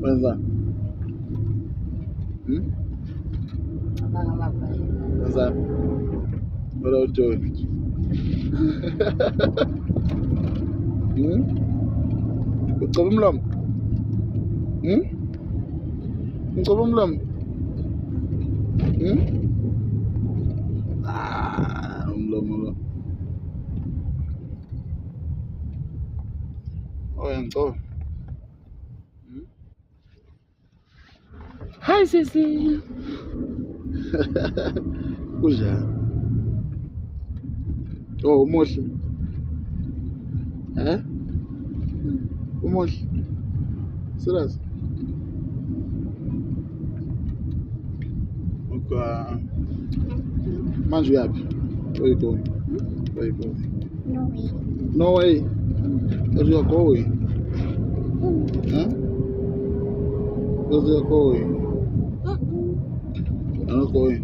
What's that? What's that? What are you doing? Ucoba umlomo? Ucoba umlomo? Umlomo lo. Oh, yangicoba. Hi sisi. Kunjani? Oh, umuhle. Umuhle. Serious? Okay. Manje uyaphi? Where you going? Where you going? No way. Where you are going? Where you are going? I'm not going.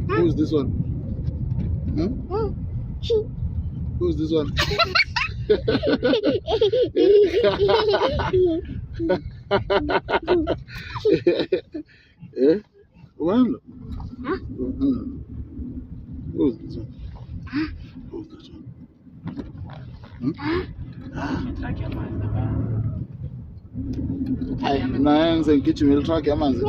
Who's this one? Who's this one? Well, who's this one? Who's this one? Hayi, mina ngizengigijimela truck yamanzi.